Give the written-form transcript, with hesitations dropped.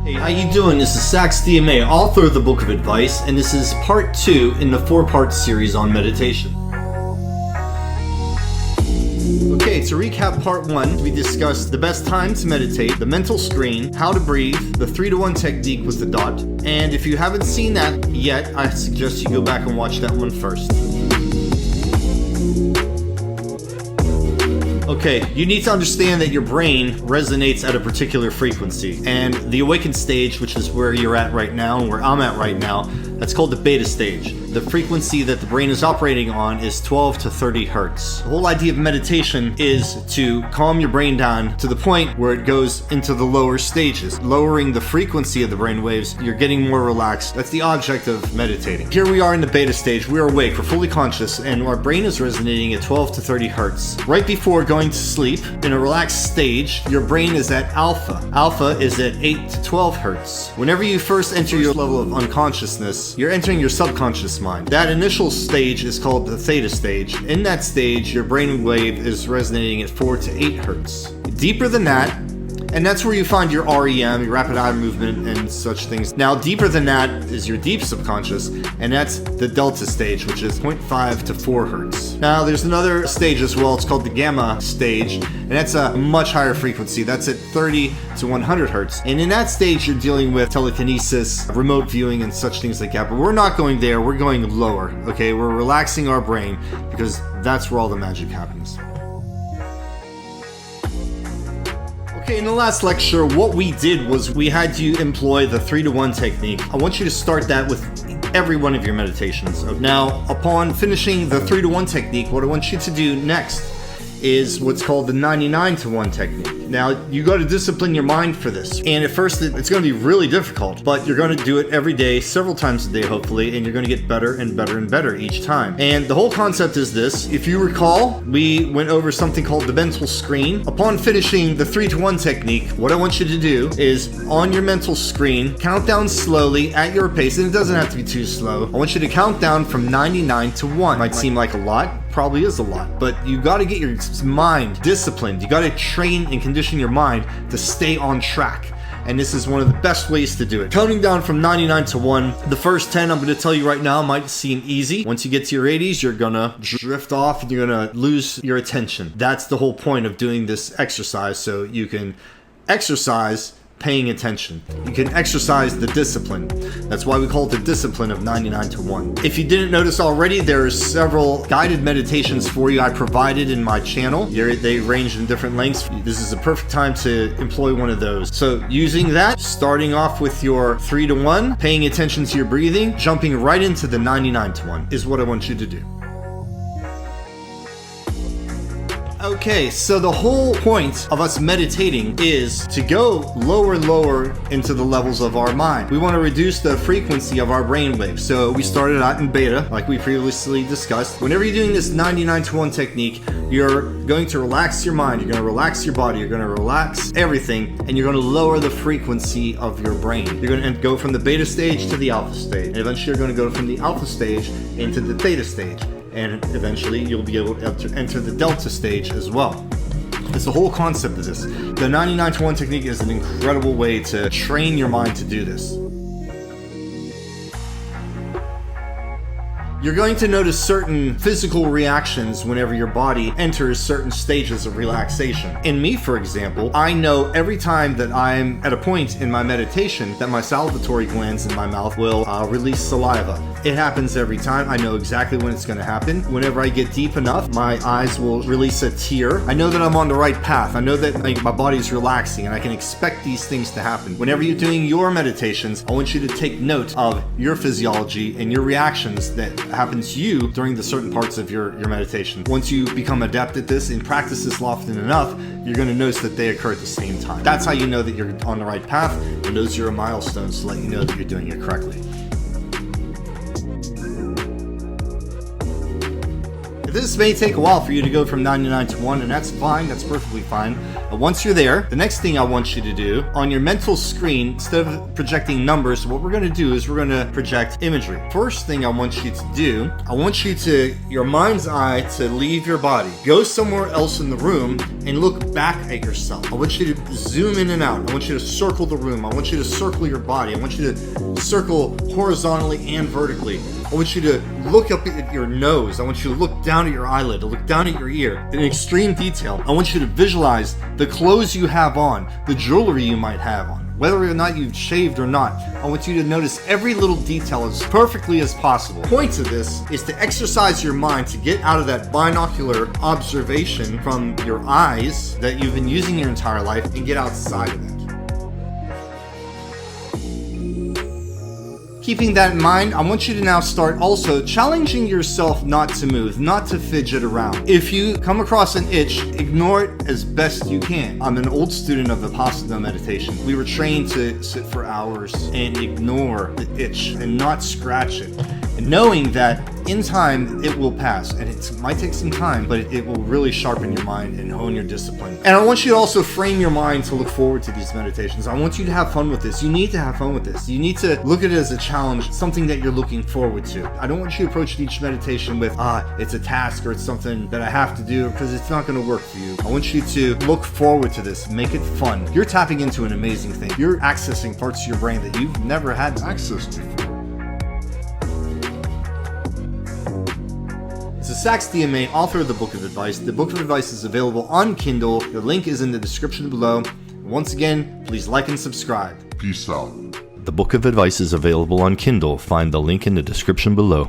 Hey, how you doing? This is Sax DMA, author of the Book of Advice, and this is part 2 in the 4-part series on meditation. Okay, to recap part 1, we discussed the best time to meditate, the mental screen, how to breathe, the 3-to-1 technique with the dot, and if you haven't seen that yet, I suggest you go back and watch that one first. Okay, you need to understand that your brain resonates at a particular frequency, and the awakened stage, which is where you're at right now and where I'm at right now, that's called the beta stage. The frequency that the brain is operating on is 12 to 30 hertz. The whole idea of meditation is to calm your brain down to the point where it goes into the lower stages. Lowering the frequency of the brain waves, you're getting more relaxed. That's the object of meditating. Here we are in the beta stage. We're awake, we're fully conscious, and our brain is resonating at 12 to 30 hertz. Right before going to sleep, in a relaxed stage, your brain is at alpha. Alpha is at 8 to 12 hertz. Whenever you first enter your level of unconsciousness, you're entering your subconscious mind. That initial stage is called the theta stage. In that stage, your brain wave is resonating at 4 to 8 hertz. Deeper than that, and that's where you find your REM, your rapid eye movement, and such things. Now, deeper than that is your deep subconscious, and that's the delta stage, which is 0.5 to 4 hertz. Now, there's another stage as well. It's called the gamma stage, and that's a much higher frequency. That's at 30 to 100 hertz. And in that stage, you're dealing with telekinesis, remote viewing, and such things like that. But we're not going there. We're going lower, okay? We're relaxing our brain because that's where all the magic happens. Okay, in the last lecture, what we did was we had you employ the 3-to-1 technique. I want you to start that with every one of your meditations. Now, upon finishing the 3-to-1 technique, what I want you to do next is what's called the 99-to-1 technique. Now, you got to discipline your mind for this. And at first, it's going to be really difficult, but you're going to do it every day, several times a day, hopefully, and you're going to get better and better and better each time. And the whole concept is this. If you recall, we went over something called the mental screen. Upon finishing the 3-to-1 technique, what I want you to do is, on your mental screen, count down slowly at your pace, and it doesn't have to be too slow. I want you to count down from 99 to 1. Might seem like a lot, probably is a lot, but you got to get your mind disciplined. You got to train and condition your mind to stay on track. And this is one of the best ways to do it. Counting down from 99 to 1, the first 10 I'm going to tell you right now might seem easy. Once you get to your 80s, you're going to drift off and you're going to lose your attention. That's the whole point of doing this exercise, so you can exercise paying attention. You can exercise the discipline. That's why we call it the discipline of 99 to 1. If you didn't notice already, there's several guided meditations for you I provided in my channel. They range in different lengths. This is a perfect time to employ one of those. So using that, starting off with your 3-to-1, paying attention to your breathing, jumping right into the 99 to 1 is what I want you to do. Okay, so the whole point of us meditating is to go lower and lower into the levels of our mind. We want to reduce the frequency of our brainwaves. So we started out in beta, like we previously discussed. Whenever you're doing this 99 to 1 technique, you're going to relax your mind, you're going to relax your body, you're going to relax everything, and you're going to lower the frequency of your brain. You're going to go from the beta stage to the alpha stage, and eventually you're going to go from the alpha stage into the theta stage. And eventually you'll be able to enter the delta stage as well. It's the whole concept of this. The 99 to 1 technique is an incredible way to train your mind to do this. You're going to notice certain physical reactions whenever your body enters certain stages of relaxation. In me, for example, I know every time that I'm at a point in my meditation that my salivatory glands in my mouth will release saliva. It happens every time. I know exactly when it's going to happen. Whenever I get deep enough, my eyes will release a tear. I know that I'm on the right path. I know that my body's relaxing and I can expect these things to happen. Whenever you're doing your meditations, I want you to take note of your physiology and your reactions that happen to you during the certain parts of your meditation. Once you become adept at this and practice this often enough, you're going to notice that they occur at the same time. That's how you know that you're on the right path, and those are your milestones to let you know that you're doing it correctly. At This may take a while for you to go from 99 to 1, and that's fine, that's perfectly fine. But once you're there, the next thing I want you to do, on your mental screen, instead of projecting numbers, what we're gonna do is we're gonna project imagery. First thing I want you to do, I want you to, your mind's eye, to leave your body. Go somewhere else in the room and look back at yourself. I want you to zoom in and out. I want you to circle the room. I want you to circle your body. I want you to circle horizontally and vertically. I want you to look up at your nose. I want you to look down at your eyelid, to look down at your ear in extreme detail. I want you to visualize the clothes you have on, the jewelry you might have on, whether or not you've shaved or not. I want you to notice every little detail as perfectly as possible. The point of this is to exercise your mind to get out of that binocular observation from your eyes that you've been using your entire life and get outside of that. Keeping that in mind, I want you to now start also challenging yourself not to move, not to fidget around. If you come across an itch, ignore it as best you can. I'm an old student of Vipassana meditation. We were trained to sit for hours and ignore the itch and not scratch it. And knowing that in time it will pass, and it might take some time, but it will really sharpen your mind and hone your discipline. And I want you to also frame your mind to look forward to these meditations. I want you to have fun with this. You need to have fun with this. You need to look at it as a challenge, something that you're looking forward to. I don't want you to approach each meditation with, it's a task or it's something that I have to do, because it's not going to work for you. I want you to look forward to this, make it fun. You're tapping into an amazing thing. You're accessing parts of your brain that you've never had access to. This is Sax DMA, author of the Book of Advice. The Book of Advice is available on Kindle. The link is in the description below. Once again, please like and subscribe. Peace out. The Book of Advice is available on Kindle. Find the link in the description below.